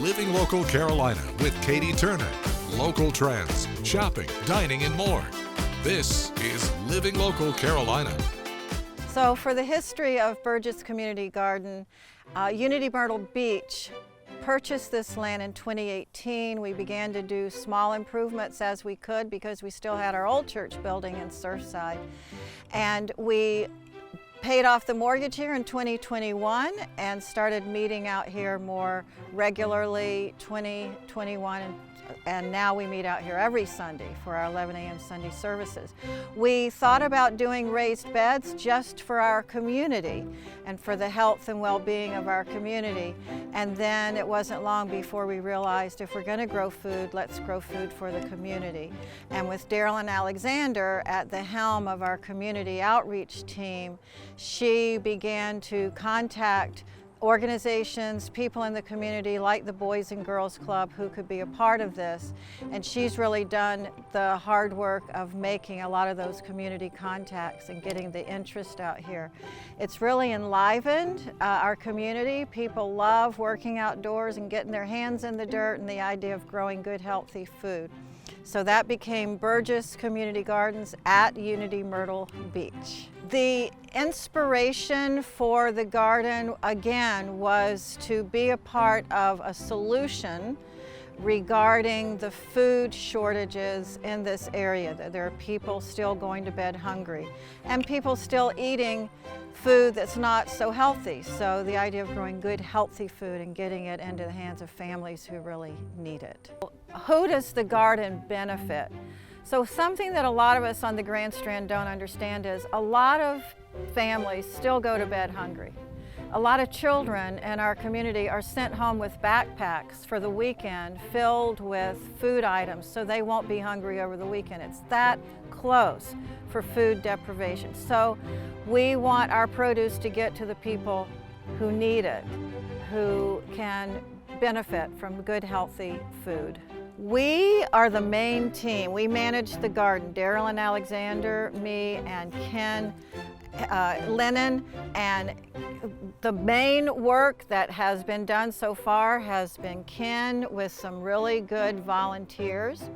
Living Local Carolina with Katie Turner. Local trends, shopping, dining, and more. This is Living Local Carolina. So for the history of Burgess Community Garden, Unity Myrtle Beach purchased this land in 2018. We began to do small improvements as we could because we still had our old church building in Surfside. And we paid off the mortgage here in 2021 and started meeting out here more regularly 2021, and now we meet out here every Sunday for our 11 a.m. Sunday services. We thought about doing raised beds just for our community and for the health and well-being of our community. And then it wasn't long before we realized if we're going to grow food, let's grow food for the community. And with Daryl and Alexander at the helm of our community outreach team, she began to contact organizations, people in the community like the Boys and Girls Club who could be a part of this. And she's really done the hard work of making a lot of those community contacts and getting the interest out here. It's really enlivened our community. People love working outdoors and getting their hands in the dirt and the idea of growing good, healthy food. So that became Burgess Community Gardens at Unity Myrtle Beach. The inspiration for the garden, again, was to be a part of a solution regarding the food shortages in this area. That there are people still going to bed hungry and people still eating food that's not so healthy. So the idea of growing good, healthy food and getting it into the hands of families who really need it. Who does the garden benefit? So something that a lot of us on the Grand Strand don't understand is a lot of families still go to bed hungry. A lot of children in our community are sent home with backpacks for the weekend filled with food items so they won't be hungry over the weekend. It's that close for food deprivation. So we want our produce to get to the people who need it, who can benefit from good, healthy food. We are the main team. We manage the garden. Daryl and Alexander, me, and Ken Lennon, and the main work that has been done so far has been Ken with some really good volunteers.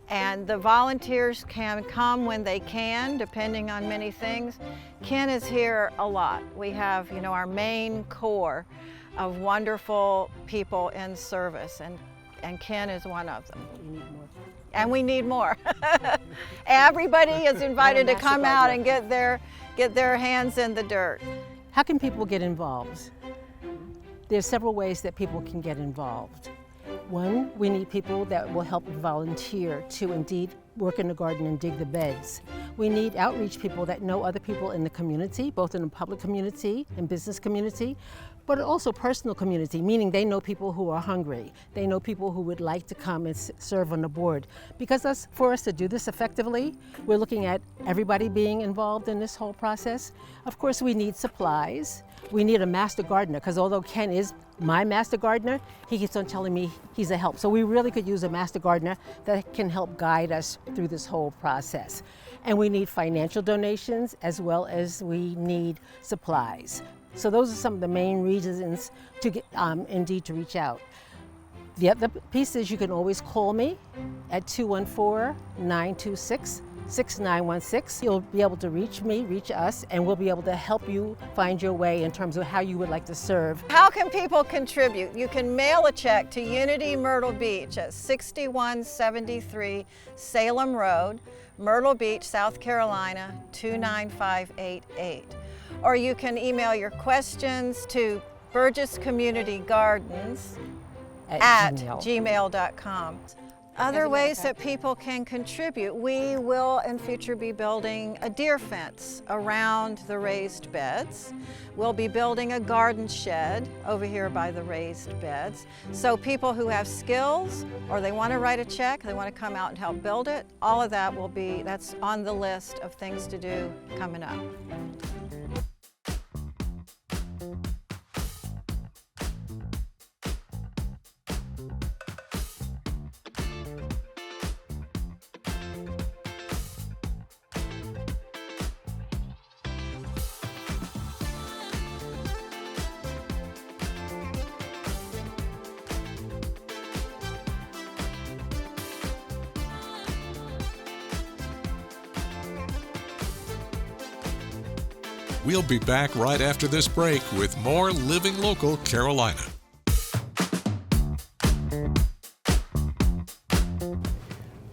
And the volunteers can come when they can, depending on many things. Ken is here a lot. We have, our main core of wonderful people in service, and Ken is one of them. And we need more. Everybody is invited to come out and get their hands in the dirt. How can people get involved? There's several ways that people can get involved. One, we need people that will help volunteer to indeed work in the garden and dig the beds. We need outreach people that know other people in the community, both in the public community and business community, but also personal community, meaning they know people who are hungry. They know people who would like to come and serve on the board. Because for us to do this effectively, we're looking at everybody being involved in this whole process. Of course, we need supplies. We need a master gardener, because although Ken is my master gardener, he keeps on telling me he's a help. So we really could use a master gardener that can help guide us through this whole process. And we need financial donations as well as we need supplies. So those are some of the main reasons to get, indeed to reach out. The other piece is you can always call me at 214-926-6916. You'll be able to reach me, reach us, and we'll be able to help you find your way in terms of how you would like to serve. How can people contribute? You can mail a check to Unity Myrtle Beach at 6173 Salem Road, Myrtle Beach, South Carolina, 29588. Or you can email your questions to Burgess Community Gardens at gmail.com. Other ways that people can contribute. We will in future be building a deer fence around the raised beds. We'll be building a garden shed over here by the raised beds. So people who have skills or they want to write a check, they want to come out and help build it, all of that that's on the list of things to do coming up. We'll be back right after this break with more Living Local Carolina.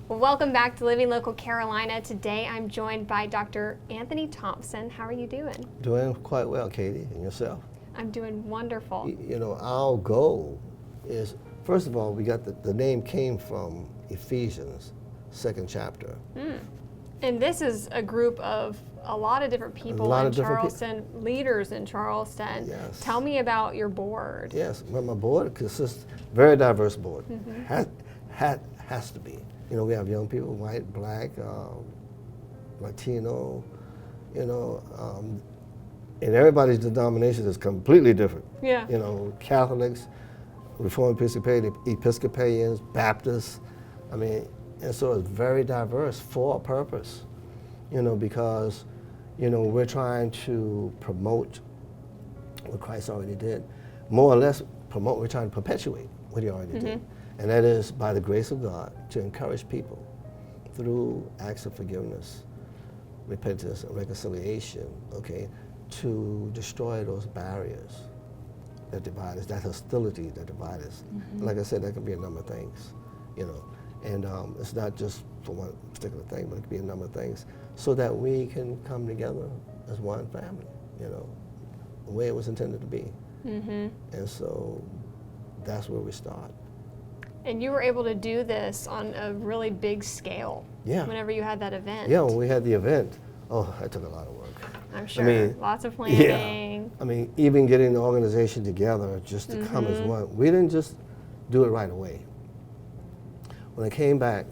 Welcome back to Living Local Carolina. Today I'm joined by Dr. Anthony Thompson. How are you doing? Doing quite well, Katie, and yourself? I'm doing wonderful. You know, our goal is, first of all, we got the name came from Ephesians, 2nd chapter. And this is a group of a lot of different people in Charleston, leaders in Charleston. Yes. Tell me about your board. Yes, well, my board consists, very diverse board. Has to be. You know, we have young people, white, black, Latino, you know, and everybody's denomination is completely different. Yeah. You know, Catholics, Reformed Episcopalians, Baptists. I mean, and so it's very diverse for a purpose, you know, because, you know, we're trying to promote what Christ already did. More or less promote, we're trying to perpetuate what he already did. And that is by the grace of God to encourage people through acts of forgiveness, repentance, and reconciliation, okay, to destroy those barriers that divide us, that hostility that divide us. Like I said, that can be a number of things, you know. And it's not just for one particular thing, but it can be a number of things so that we can come together as one family, you know, the way it was intended to be. And so that's where we start. And you were able to do this on a really big scale. Yeah. Whenever you had that event. Yeah, when we had the event, oh, that took a lot of work. I'm sure. I mean, lots of planning. Yeah. I mean, even getting the organization together just to come as one. We didn't just do it right away. When I came back,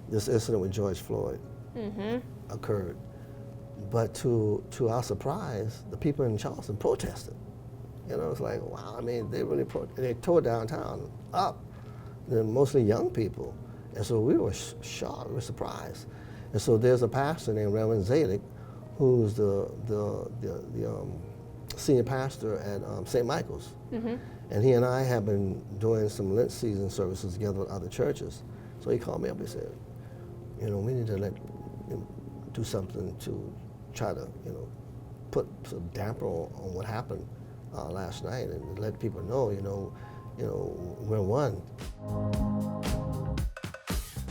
this incident with George Floyd occurred. But to our surprise, the people in Charleston protested. You know, it's like, wow, I mean, they really they tore downtown up. They're mostly young people. And so we were shocked, we were surprised. And so there's a pastor named Reverend Zalik, who's the senior pastor at St. Michael's. And he and I have been doing some Lent season services together with other churches. So he called me up and said, you know, we need to do something to try to, you know, put some damper on what happened last night and let people know, you know, we're one.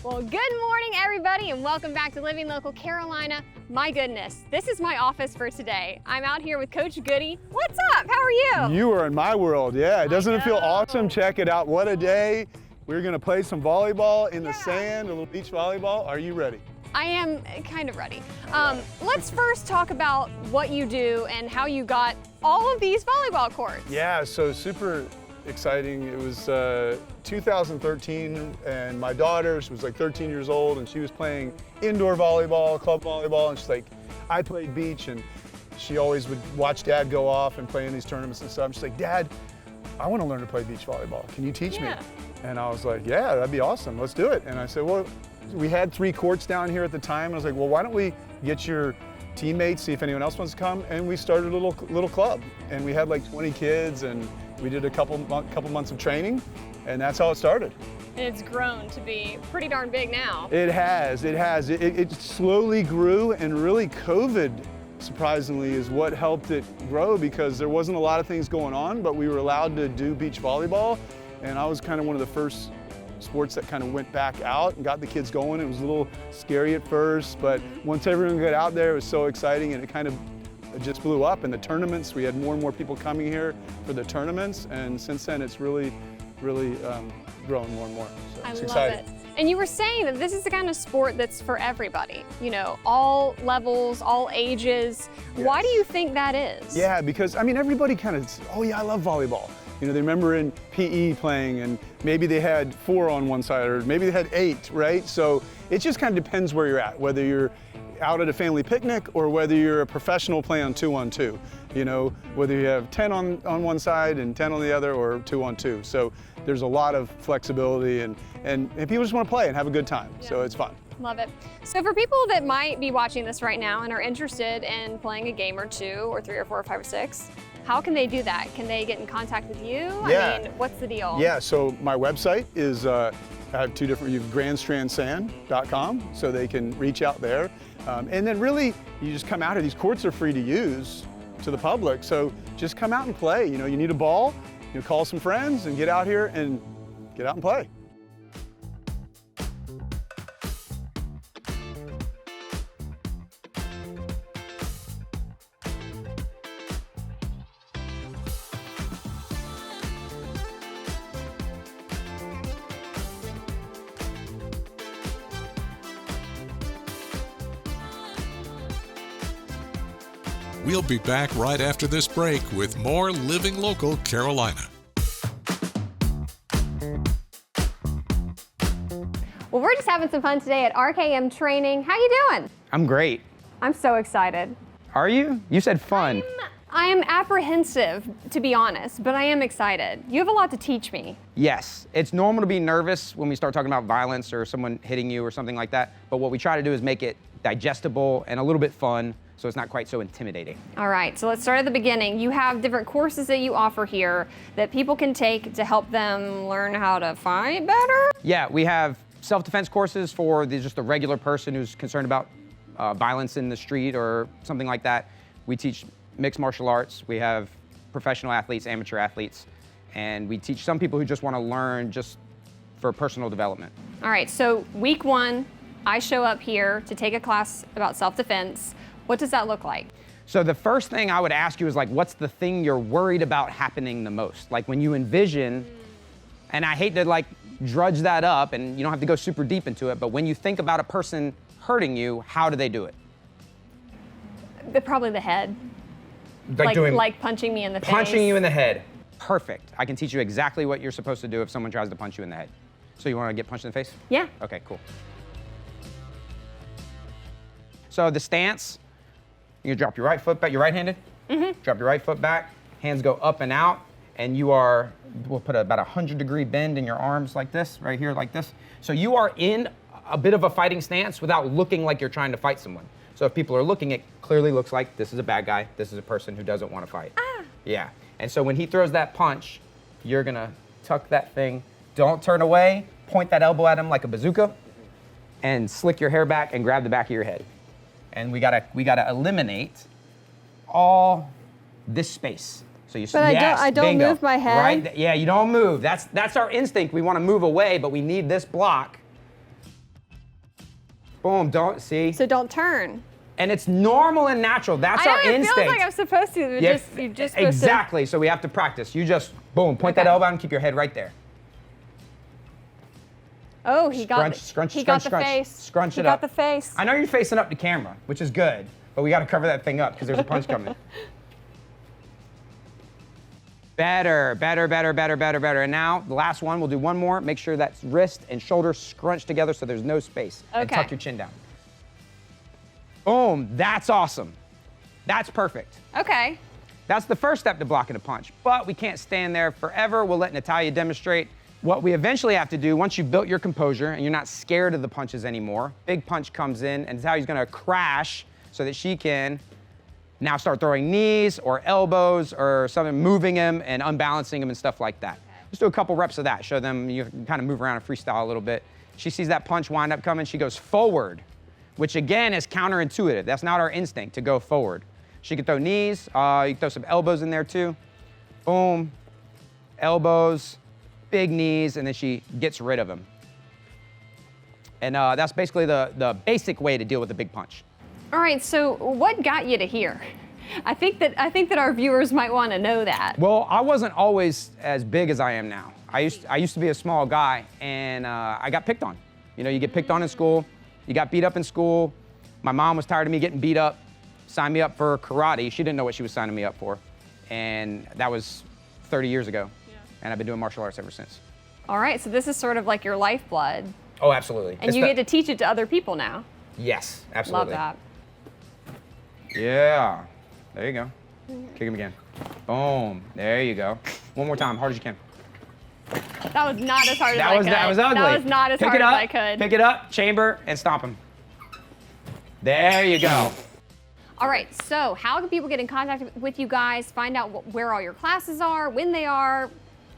Well, good morning, everybody, and welcome back to Living Local Carolina. My goodness, this is my office for today. I'm out here with Coach Goody. What's up? How are you? You are in my world, yeah. Doesn't it feel awesome? Check it out. What a day. We're going to play some volleyball in the sand, a little beach volleyball. Are you ready? I am kind of ready. Let's first talk about what you do and how you got all of these volleyball courts. Yeah, so super exciting. It was 2013, and my daughter, she was like 13 years old, and she was playing indoor volleyball, club volleyball, and she's like, I played beach, and she always would watch Dad go off and play in these tournaments and stuff. I'm just like, Dad, I want to learn to play beach volleyball. Can you teach me? And I was like, yeah, that'd be awesome. Let's do it. And I said, well, we had 3 courts down here at the time. And I was like, well, why don't we get your teammates, see if anyone else wants to come? And we started a little club. And we had like 20 kids, and we did a couple months of training, and that's how it started. And it's grown to be pretty darn big now. It has. It slowly grew, and really COVID, surprisingly, is what helped it grow, because there wasn't a lot of things going on, but we were allowed to do beach volleyball. And I was kind of one of the first sports that kind of went back out and got the kids going. It was a little scary at first, but once everyone got out there, it was so exciting, and it just blew up. And the tournaments, we had more and more people coming here for the tournaments, and since then it's really grown more and more. So it's exciting. Love it. And you were saying that this is the kind of sport that's for everybody, you know, all levels, all ages. Yes. Why do you think that is? Yeah, because I mean, everybody kind of, oh yeah, I love volleyball. You know, they remember in PE playing, and maybe they had 4 on one side, or maybe they had 8, right? So it just kind of depends where you're at, whether you're out at a family picnic or whether you're a professional playing 2-on-2. You know, whether you have 10 on one side and 10 on the other, or 2-on-2. So there's a lot of flexibility, and people just want to play and have a good time. Yeah. So it's fun. Love it. So for people that might be watching this right now and are interested in playing a game or 2 or 3 or 4 or 5 or 6, how can they do that? Can they get in contact with you? Yeah. I mean, what's the deal? Yeah, so my website is I have two different, you have grandstrandsand.com, so they can reach out there. And then really, you just come out here. These courts are free to use to the public, so just come out and play. You know, you need a ball, you know, call some friends and get out here and get out and play. We'll be back right after this break with more Living Local Carolina. Well, we're just having some fun today at RKM Training. How you doing? I'm great. I'm so excited. Are you? You said fun. I am apprehensive, to be honest, but I am excited. You have a lot to teach me. Yes, it's normal to be nervous when we start talking about violence or someone hitting you or something like that, but what we try to do is make it digestible and a little bit fun, so it's not quite so intimidating. All right, so let's start at the beginning. You have different courses that you offer here that people can take to help them learn how to fight better? Yeah, we have self-defense courses for just the regular person who's concerned about violence in the street or something like that. We teach mixed martial arts. We have professional athletes, amateur athletes, and we teach some people who just want to learn just for personal development. All right, so week one, I show up here to take a class about self-defense. What does that look like? So the first thing I would ask you is like, what's the thing you're worried about happening the most? Like when you envision, and I hate to like drudge that up and you don't have to go super deep into it, but when you think about a person hurting you, how do they do it? Probably the head. Like punching me in the face. Punching you in the head. Perfect. I can teach you exactly what you're supposed to do if someone tries to punch you in the head. So you want to get punched in the face? Yeah. Okay, cool. So the stance, you drop your right foot back. You're right-handed? Mm-hmm. Drop your right foot back. Hands go up and out. And you are, we'll put about 100-degree bend in your arms like this, right here like this. So you are in a bit of a fighting stance without looking like you're trying to fight someone. So if people are looking, it clearly looks like this is a bad guy. This is a person who doesn't want to fight. Ah. Yeah. And so when he throws that punch, you're gonna tuck that thing. Don't turn away. Point that elbow at him like a bazooka, and slick your hair back and grab the back of your head. And we gotta eliminate all this space. So you. But yes, I don't bingo. move my head. Right? Yeah, you don't move. That's our instinct. We want to move away, but we need this block. Boom. Don't see. So don't turn. And it's normal and natural. That's our instinct. It feels like I'm supposed to. You're just supposed to. Exactly. So we have to practice. You just boom, point that elbow out and keep your head right there. Oh, he got the face. Scrunch it up. He got the face. I know you're facing up to camera, which is good, but we got to cover that thing up because there's a punch coming. Better. And now the last one, we'll do one more. Make sure that wrist and shoulder scrunch together so there's no space. Okay. And tuck your chin down. Boom, that's awesome. That's perfect. Okay. That's the first step to blocking a punch, but we can't stand there forever. We'll let Natalia demonstrate what we eventually have to do once you've built your composure and you're not scared of the punches anymore. Big punch comes in and Natalia's gonna crash so that she can now start throwing knees or elbows or something, moving him and unbalancing him and stuff like that. Just do a couple reps of that. Show them you can kind of move around and freestyle a little bit. She sees that punch wind up coming, she goes forward, which again is counterintuitive. That's not our instinct to go forward. She can throw knees, you can throw some elbows in there too. Boom, elbows, big knees, and then she gets rid of him. And that's basically the basic way to deal with a big punch. All right, so what got you to here? I think that our viewers might want to know that. Well, I wasn't always as big as I am now. I used to be a small guy, and I got picked on. You know, you get picked on in school, you got beat up in school. My mom was tired of me getting beat up, signed me up for karate. She didn't know what she was signing me up for, and that was 30 years ago. Yeah. And I've been doing martial arts ever since. All right, so this is sort of like your lifeblood. Oh, absolutely. And you get to teach it to other people now. Yes, absolutely. Love that. Yeah, there you go. Kick him again. Boom, there you go. One more time, hard as you can. That was not as hard as I could. That was ugly. That was not as hard as I could. Pick it up, chamber, and stomp him. There you go. All right, so how can people get in contact with you guys, find out where all your classes are, when they are?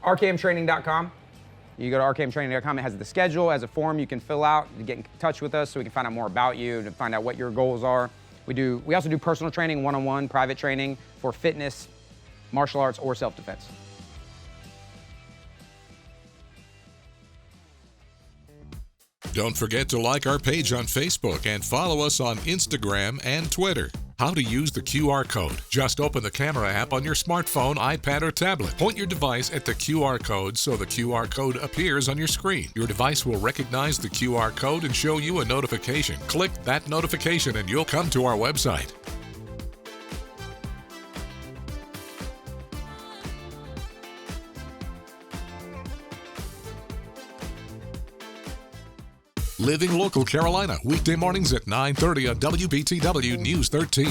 RKMtraining.com. You go to rkmtraining.com, it has the schedule, has a form you can fill out to get in touch with us so we can find out more about you, to find out what your goals are. We also do personal training, one-on-one, private training for fitness, martial arts, or self-defense. Don't forget to like our page on Facebook and follow us on Instagram and Twitter. How to use the QR code. Just open the camera app on your smartphone, iPad, or tablet. Point your device at the QR code so the QR code appears on your screen. Your device will recognize the QR code and show you a notification. Click that notification and you'll come to our website. Living Local Carolina, weekday mornings at 9:30 on WBTW News 13.